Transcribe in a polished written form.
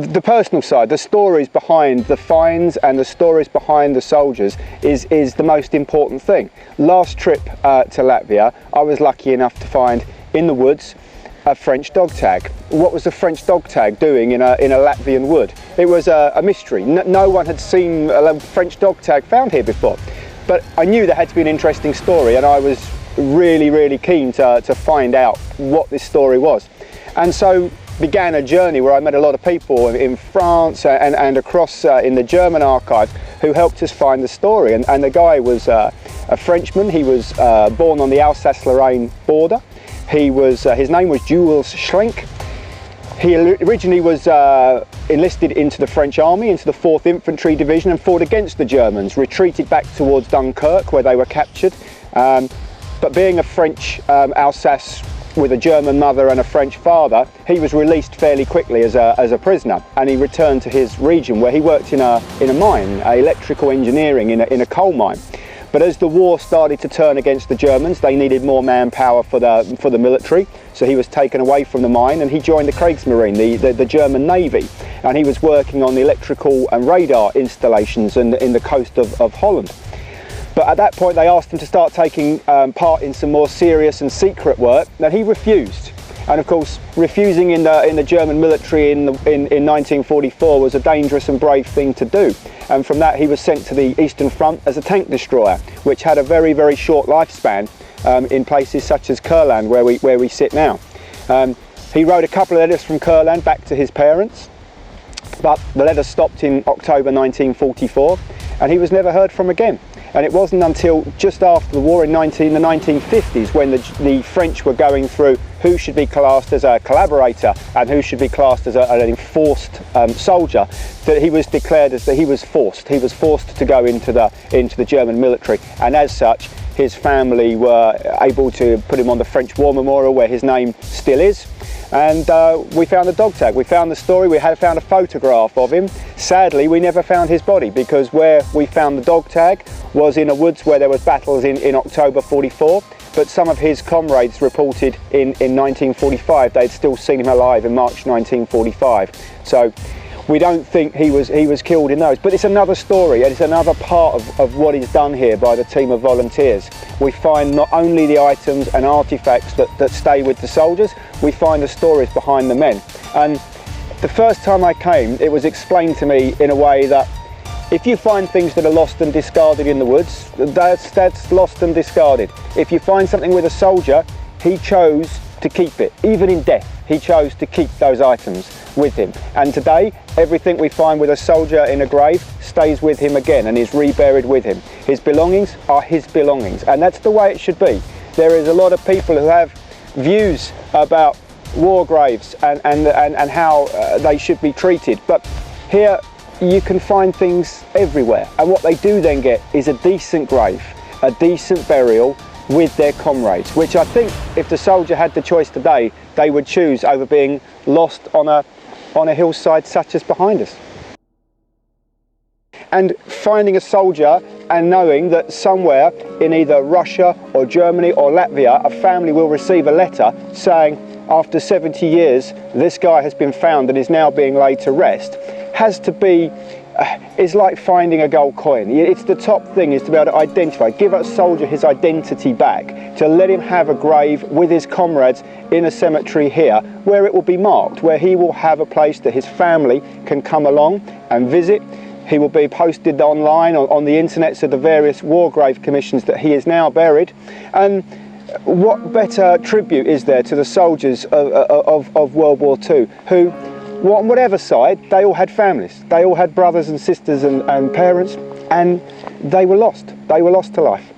the personal side, the stories behind the finds and the stories behind the soldiers is the most important thing. Last trip to Latvia, I was lucky enough to find in the woods a French dog tag. What was the French dog tag doing in a Latvian wood? It was a mystery. No one had seen a French dog tag found here before. But I knew there had to be an interesting story, and I was really keen to find out what this story was. And so began a journey where I met a lot of people in France and across in the German archives who helped us find the story. And the guy was a Frenchman. He was born on the Alsace-Lorraine border. His name was Jules Schlenk. He originally was enlisted into the French army, into the 4th Infantry Division, and fought against the Germans, retreated back towards Dunkirk where they were captured. But being a French Alsace with a German mother and a French father, he was released fairly quickly as a prisoner, and he returned to his region where he worked in a mine, electrical engineering in a coal mine. But as the war started to turn against the Germans, they needed more manpower for the military, so he was taken away from the mine and he joined the Kriegsmarine, the German Navy, and he was working on the electrical and radar installations in the coast of Holland. But at that point they asked him to start taking part in some more serious and secret work, and he refused. And of course, refusing in the German military in 1944 was a dangerous and brave thing to do. And from that he was sent to the Eastern Front as a tank destroyer, which had a very short lifespan in places such as Kurland, where we sit now. He wrote a couple of letters from Kurland back to his parents, but the letters stopped in October 1944 and he was never heard from again. And it wasn't until just after the war in the 1950s, when the French were going through who should be classed as a collaborator and who should be classed as an enforced soldier, that he was declared as that he was forced. He was forced to go into the German military, and as such, his family were able to put him on the French War Memorial, where his name still is. And we found the dog tag, we found the story, we had found a photograph of him. Sadly, we never found his body, because where we found the dog tag was in a woods where there was battles in October 44, but some of his comrades reported in 1945 they'd still seen him alive in March 1945. So we don't think he was killed in those. But it's another story, and it's another part of what is done here by the team of volunteers. We find not only the items and artifacts that stay with the soldiers, we find the stories behind the men. And the first time I came, it was explained to me in a way that if you find things that are lost and discarded in the woods, that's lost and discarded. If you find something with a soldier, he chose to keep it. Even in death, he chose to keep those items with him. And today, everything we find with a soldier in a grave stays with him again and is reburied with him. His belongings are his belongings, and that's the way it should be. There is a lot of people who have views about war graves and how they should be treated, but here you can find things everywhere, and what they do then get is a decent grave, a decent burial with their comrades, which I think if the soldier had the choice today, they would choose over being lost on a hillside such as behind us. And finding a soldier and knowing that somewhere in either Russia or Germany or Latvia, a family will receive a letter saying, after 70 years, this guy has been found and is now being laid to rest, has to be, is like finding a gold coin. It's the top thing, is to be able to identify, give a soldier his identity back, to let him have a grave with his comrades in a cemetery here, where it will be marked, where he will have a place that his family can come along and visit. He will be posted online on the internets of the various war grave commissions that he is now buried. And what better tribute is there to the soldiers of World War II, who, on whatever side, they all had families. They all had brothers and sisters and parents, and they were lost. They were lost to life.